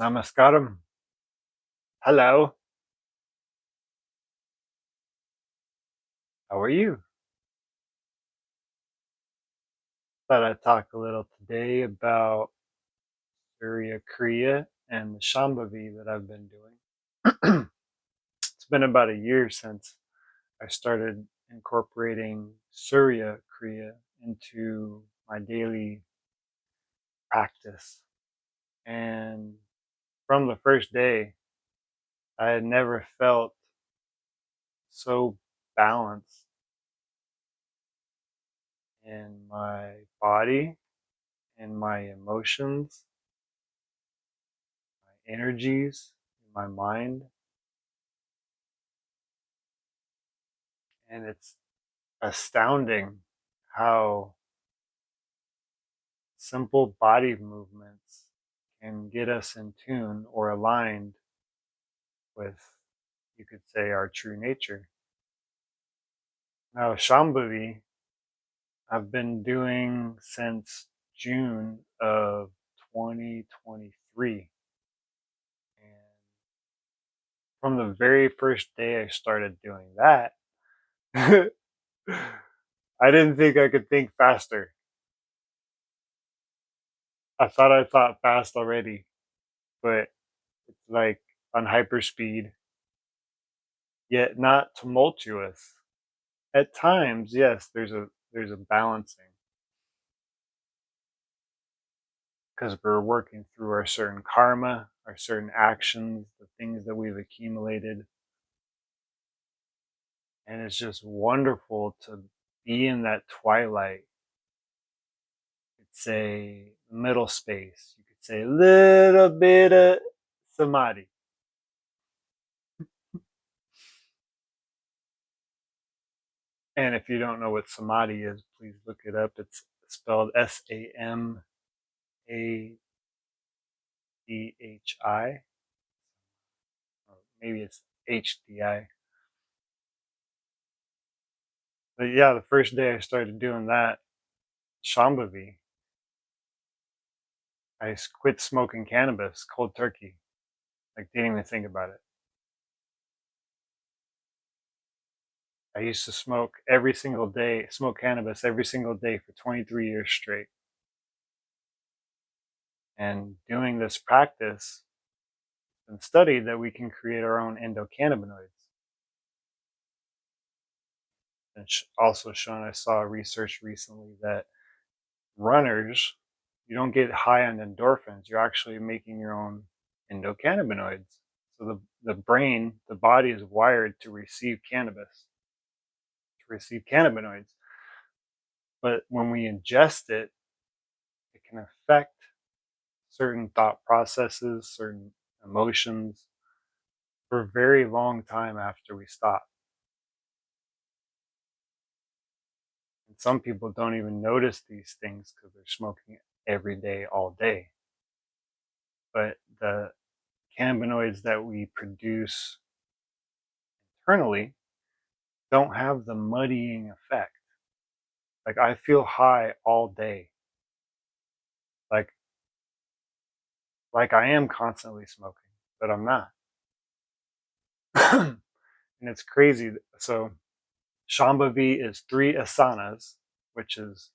Namaskaram. Hello. How are you? Thought I'd talk a little today about Surya, Kriya, and the Shambavi that I've been doing. It's been about a year since I started incorporating Surya Kriya into my daily practice. And from the first day, I had never felt so balanced in my body, in my emotions, my energies, my mind. And it's astounding how simple body movements can get us in tune or aligned with, you could say, our true nature. Now, Shambhavi, I've been doing since June of 2023. And from the very first day I started doing that, I didn't think I could think faster. I thought I thought fast already, but it's like on hyperspeed, yet not tumultuous. At times, yes, there's a balancing because we're working through our certain karma, our certain actions, the things that we've accumulated, and it's just wonderful to be in that twilight. You could say middle space. You could say a little bit of samadhi. And if you don't know what samadhi is, please look it up. It's spelled Samadhi, or maybe it's HDI. But yeah, the first day I started doing that, Shambavi, I quit smoking cannabis cold turkey. Like, didn't even think about it. I used to smoke cannabis every single day for 23 years straight. And doing this practice, it's been studied that we can create our own endocannabinoids. And also shown, I saw research recently that runners, you don't get high on endorphins. You're actually making your own endocannabinoids. So the brain, the body is wired to receive cannabis, to receive cannabinoids. But when we ingest it, it can affect certain thought processes, certain emotions for a very long time after we stop. And some people don't even notice these things because they're smoking it every day, all day. But the cannabinoids that we produce internally don't have the muddying effect. Like, I feel high all day. Like like I am constantly smoking, but I'm not. And it's crazy. So Shambhavi is three asanas, which is,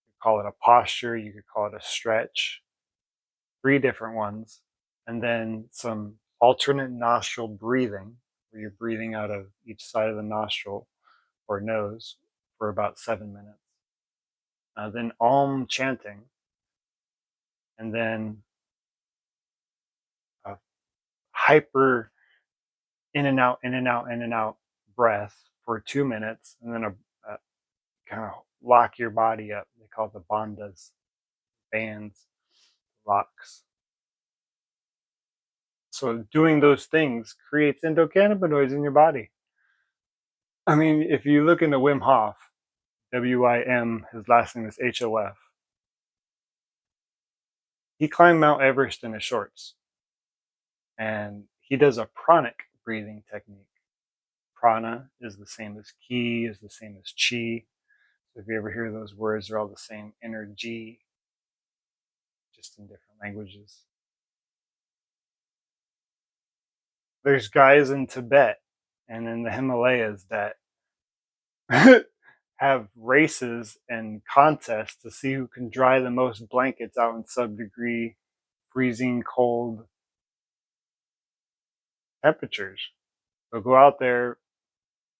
you could call it a posture, you could call it a stretch, three different ones, and then some alternate nostril breathing, where you're breathing out of each side of the nostril or nose for about 7 minutes. Then Om chanting, and then a hyper in and out, in and out, in and out breath for 2 minutes, and then a kind of lock your body up. They call it the bandhas, bands, locks. So doing those things creates endocannabinoids in your body. I mean, if you look into Wim Hof, WIM, his last name is HOF, he climbed Mount Everest in his shorts. And he does a pranic breathing technique. Prana is the same as ki, is the same as chi. So if you ever hear those words, they're all the same energy, just in different languages. There's guys in Tibet and in the Himalayas that have races and contests to see who can dry the most blankets out in sub-degree freezing cold temperatures. They'll go out there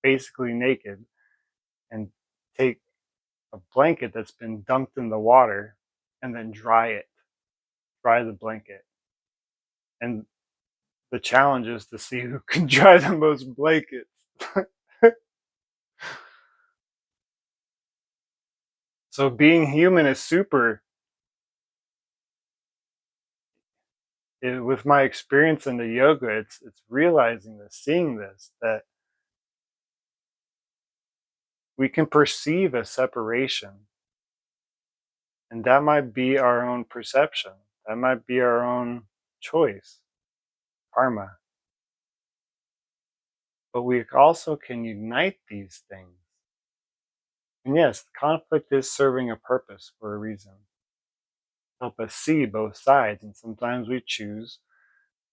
basically naked and take a blanket that's been dunked in the water and then dry the blanket. And the challenge is to see who can dry the most blankets. So being human is super. With my experience in the yoga, it's realizing this, seeing this, that we can perceive a separation, and that might be our own perception. That might be our own choice, karma. But we also can unite these things. And yes, conflict is serving a purpose for a reason. Help us see both sides, and sometimes we choose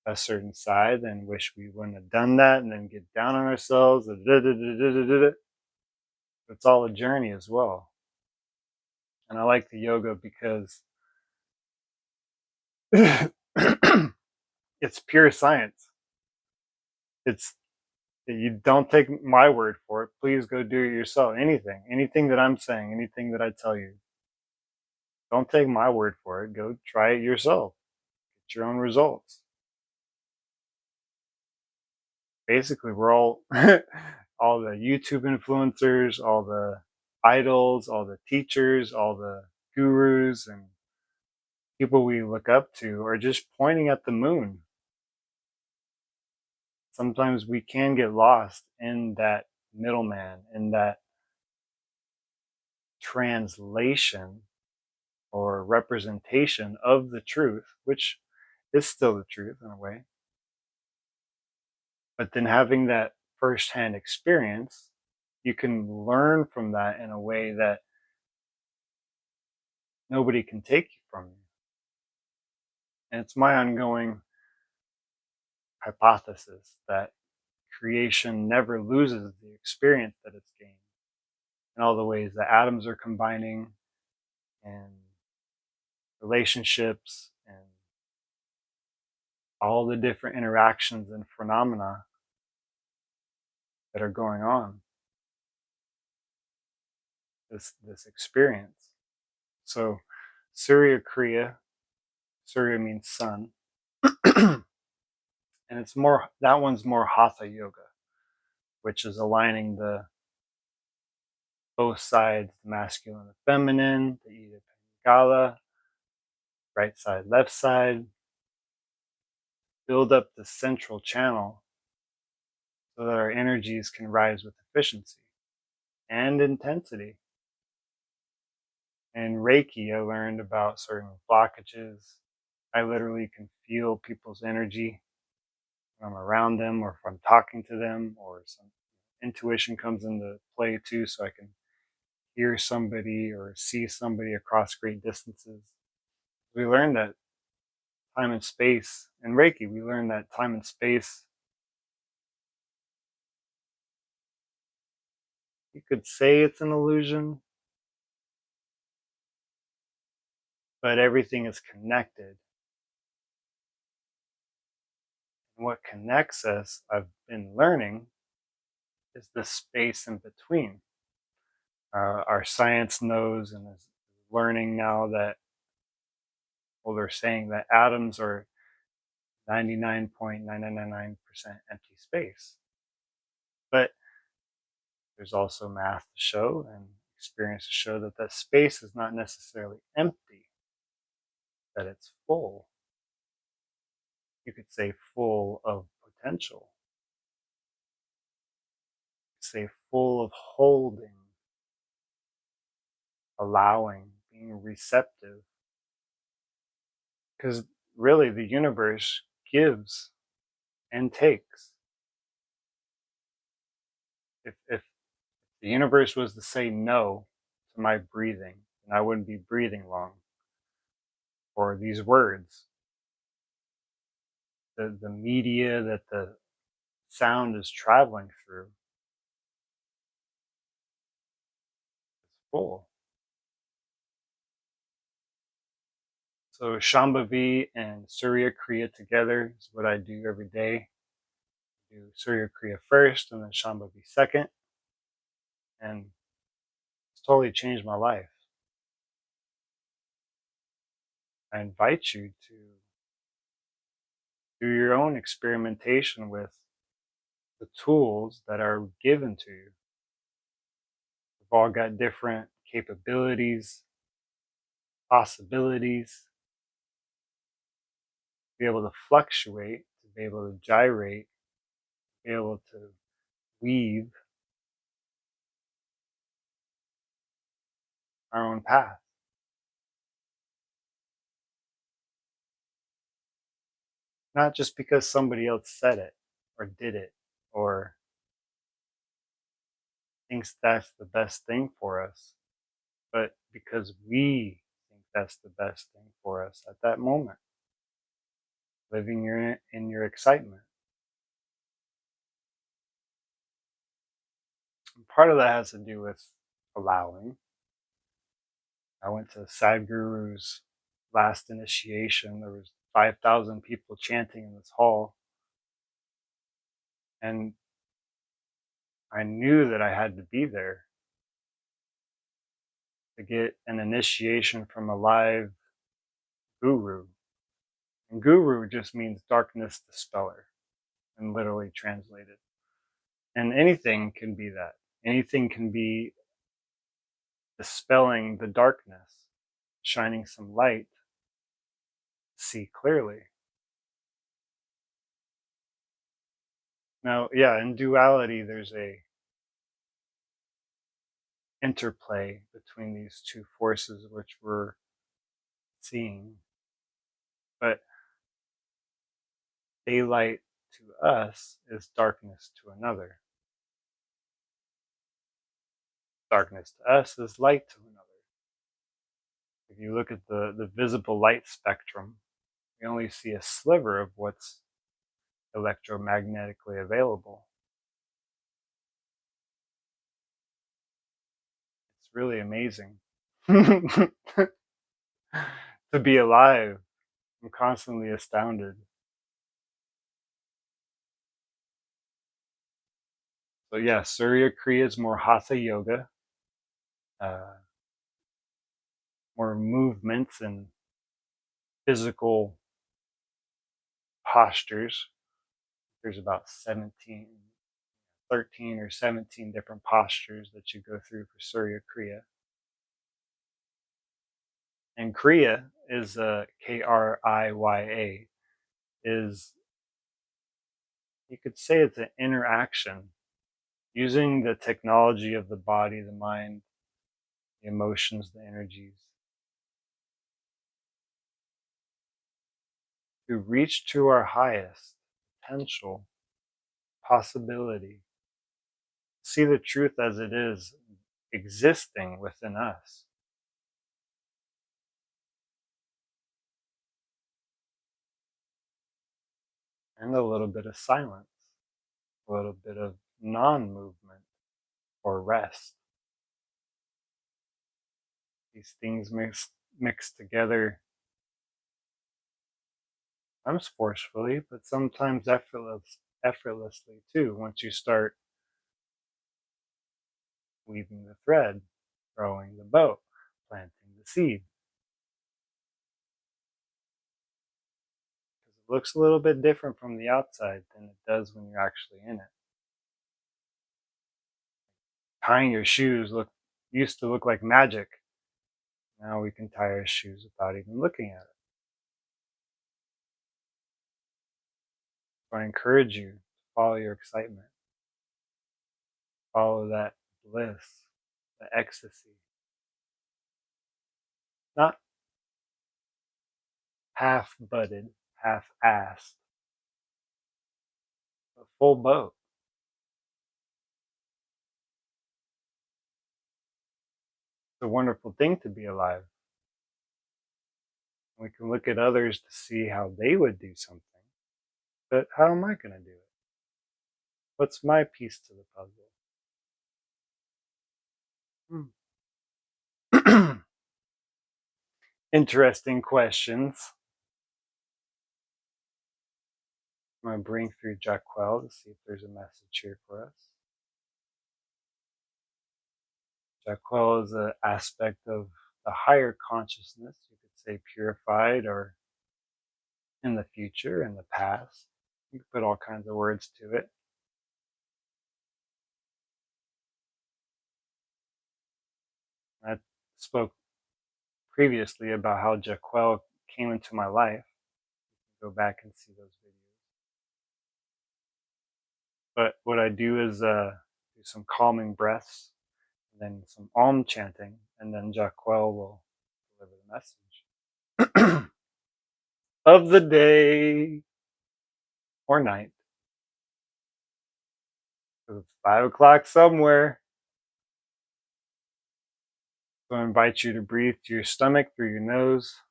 a certain side and wish we wouldn't have done that, and then get down on ourselves. It's all a journey as well. And I like the yoga because it's pure science. It's You don't take my word for it. Please go do it yourself. Anything that I'm saying, anything that I tell you, don't take my word for it. Go try it yourself. Get your own results. Basically, we're all all the YouTube influencers, all the idols, all the teachers, all the gurus and people we look up to are just pointing at the moon. Sometimes we can get lost in that middleman, in that translation or representation of the truth, which is still the truth in a way. But then having that firsthand experience, you can learn from that in a way that nobody can take you from you. And it's my ongoing hypothesis that creation never loses the experience that it's gained in all the ways that atoms are combining and relationships and all the different interactions and phenomena that are going on, this experience. So Surya Kriya, Surya means sun, and it's more, that one's more hatha yoga, which is aligning the both sides, the masculine and feminine, the Ida Pingala, right side, left side, build up the central channel so that our energies can rise with efficiency and intensity. In Reiki, I learned about certain blockages. I literally can feel people's energy when I'm around them, or if I'm talking to them, or some intuition comes into play too, so I can hear somebody or see somebody across great distances. We learned that time and space in Reiki, we learned that time and space, you could say it's an illusion, but everything is connected. And what connects us, I've been learning, is the space in between. Our science knows and is learning now that, well, they're saying that atoms are 99.9999% empty space. But there's also math to show and experience to show that that space is not necessarily empty, that it's full. You could say full of potential. You could say full of holding, allowing, being receptive. Because really, the universe gives and takes. If the universe was to say no to my breathing, then I wouldn't be breathing long. Or these words, the media that the sound is traveling through is full. So Shambavi and Surya Kriya together is what I do every day. Do Surya Kriya first and then Shambavi second. And it's totally changed my life. I invite you to do your own experimentation with the tools that are given to you. We've all got different capabilities, possibilities, to be able to fluctuate, to be able to gyrate, to be able to weave our own path. Not just because somebody else said it or did it or thinks that's the best thing for us, but because we think that's the best thing for us at that moment, living in your excitement. And part of that has to do with allowing. I went to Sadhguru's last initiation. There was 5,000 people chanting in this hall, and I knew that I had to be there to get an initiation from a live guru. And guru just means darkness dispeller, and literally translated. And anything can be that. Anything can be dispelling the darkness, shining some light, see clearly. Now, yeah, in duality, there's a interplay between these two forces which we're seeing. But daylight to us is darkness to another. Darkness to us is light to another. If you look at the visible light spectrum, you only see a sliver of what's electromagnetically available. It's really amazing to be alive. I'm constantly astounded. So yeah, Surya Kriya is more hatha yoga, uh, more movements and physical postures. There's about 13 or 17 different postures that you go through for Surya Kriya. And Kriya is Kriya, is, you could say it's an interaction using the technology of the body, the mind, the emotions, the energies to reach to our highest potential possibility, see the truth as it is existing within us. And a little bit of silence, a little bit of non movement or rest. These things mix together, sometimes forcefully, but sometimes effortlessly too, once you start weaving the thread, rowing the boat, planting the seed. Because it looks a little bit different from the outside than it does when you're actually in it. Tying your shoes used to look like magic. Now we can tie our shoes without even looking at it. So I encourage you to follow your excitement, follow that bliss, the ecstasy. Not half butted, half assed, but full boat. It's a wonderful thing to be alive. We can look at others to see how they would do something, but how am I going to do it? What's my piece to the puzzle? Interesting questions. I'm going to bring through Ja-Quel to see if there's a message here for us. Ja-Quel is an aspect of the higher consciousness, you could say purified, or in the future, in the past. You could put all kinds of words to it. I spoke previously about how Ja-Quel came into my life. Go back and see those videos. But what I do is do some calming breaths, and then some Om chanting, and then Ja-Quel will deliver the message of the day or night. Because it's 5 o'clock somewhere. So I invite you to breathe to your stomach through your nose.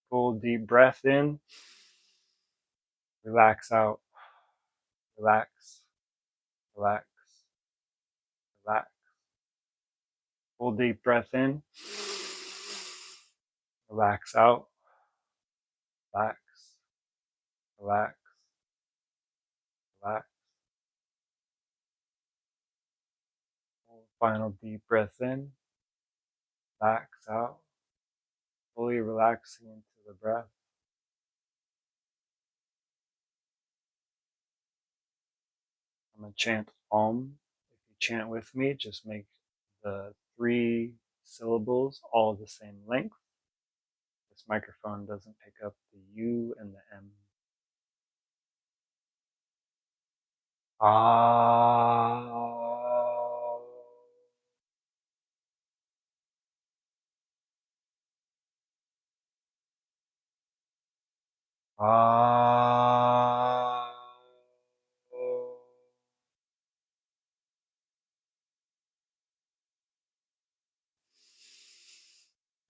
Full deep breath in. Relax out. Relax. Relax. Relax. Full deep breath in. Relax out. Relax. Relax. Relax. Final deep breath in. Relax out. Fully relaxing into the breath. I'm going to chant Om. If you chant with me, just make the 3 syllables all the same length. This microphone doesn't pick up the U and the M. Ah. Ah.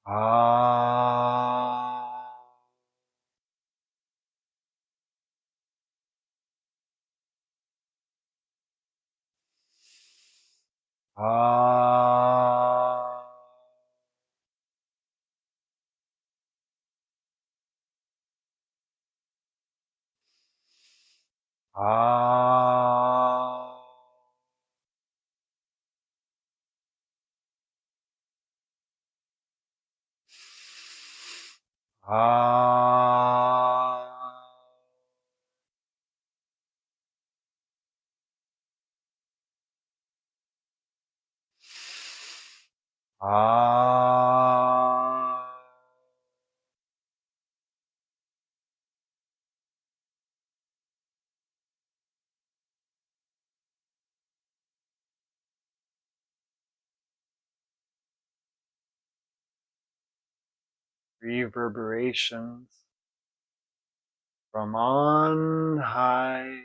Ah. Ah. Ah. Ah. Ah. Reverberations from on high,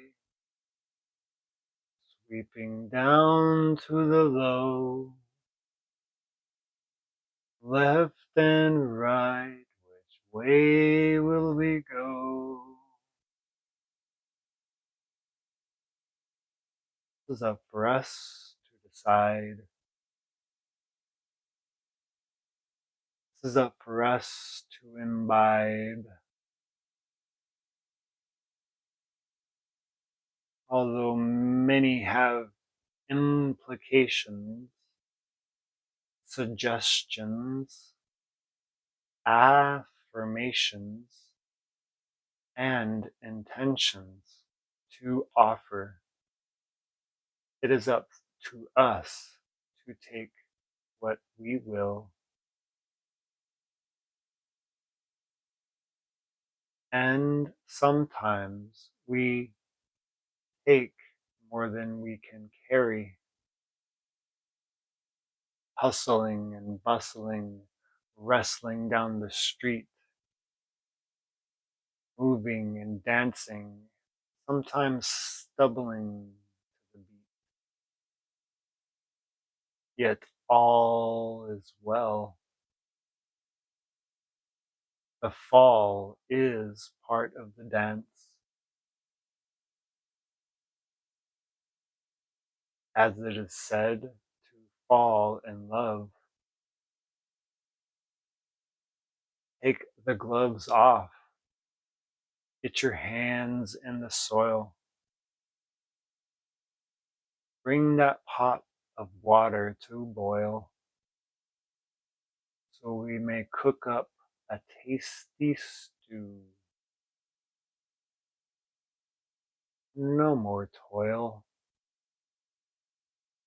sweeping down to the low, left and right, which way will we go? This is up for us to decide. This is up for us to imbibe. Although many have implications, suggestions, affirmations, and intentions to offer, it is up to us to take what we will, and sometimes we take more than we can carry, hustling and bustling, wrestling down the street, moving and dancing, sometimes stumbling to the beat. Yet all is well. The fall is part of the dance. as it is said, to fall in love. Take the gloves off. Get your hands in the soil. Bring that pot of water to boil so we may cook up a tasty stew. No more toil,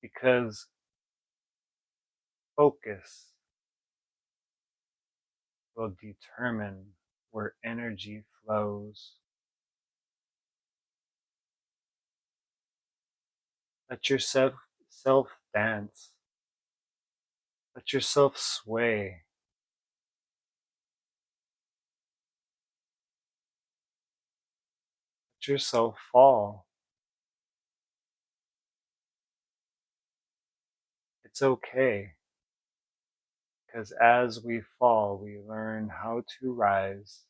because focus will determine where energy flows. Let yourself dance. Let yourself sway. Let yourself fall. It's okay, because as we fall, we learn how to rise.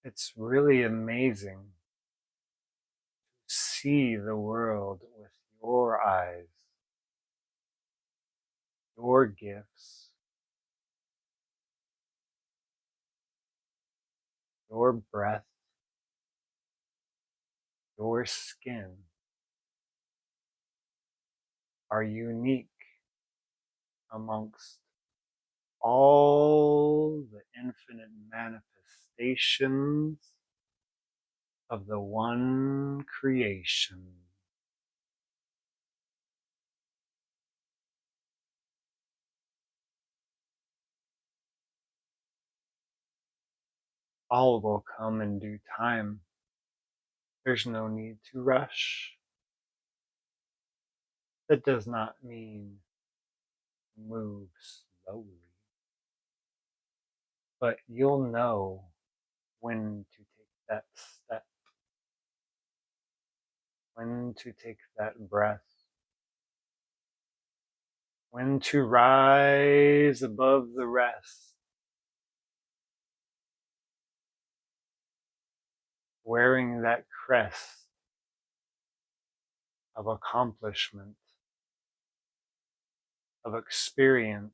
It's really amazing to see the world with your eyes, your gifts, your breath, your skin are unique amongst all the infinite manifestations of the one creation. All will come in due time. There's no need to rush. That does not mean move slowly, but you'll know when to take that step, when to take that breath, when to rise above the rest, wearing that crest of accomplishment, of experience,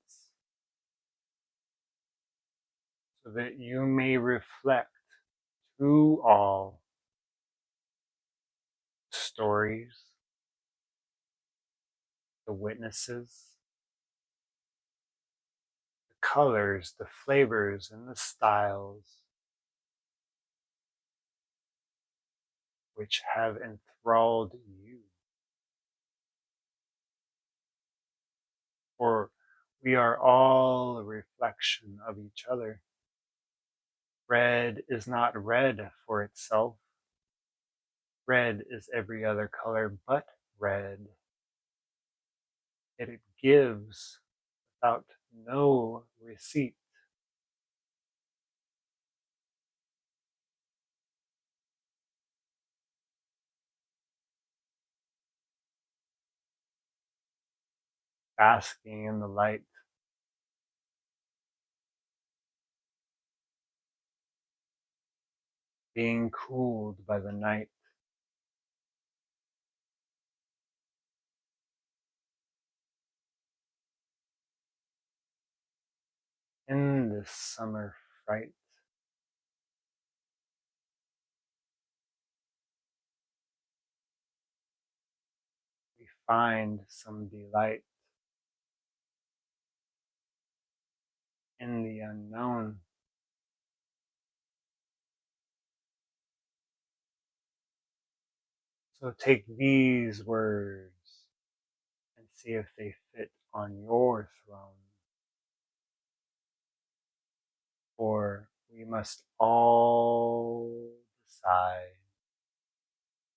so that you may reflect to all stories, the witnesses, the colors, the flavors, and the styles which have enthralled you. For we are all a reflection of each other. Red is not red for itself. Red is every other color but red. It gives without no receipt. Basking in the light, being cooled by the night. In this summer fright, we find some delight in the unknown. So take these words and see if they fit on your throne. For we must all decide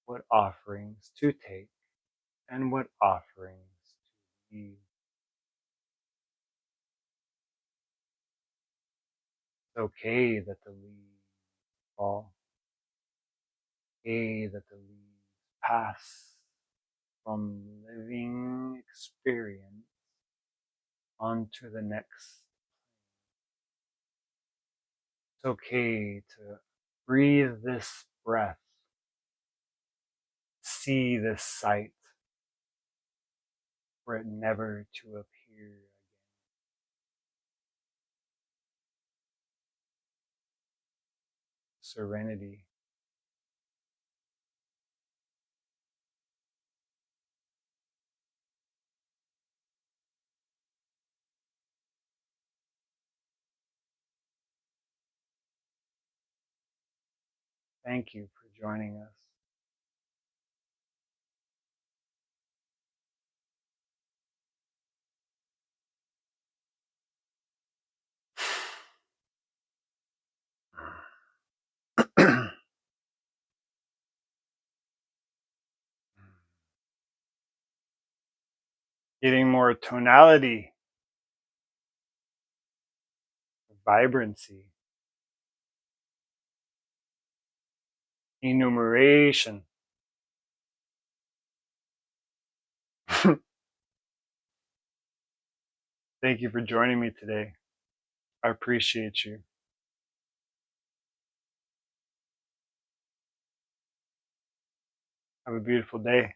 what offerings to take and what offerings to leave. It's okay that the leaves fall. Okay that the leaves pass from living experience onto the next. It's okay to breathe this breath, see this sight for it never to appear. Serenity. Thank you for joining us. Getting more tonality, vibrancy, enumeration. Thank you for joining me today. I appreciate you. Have a beautiful day.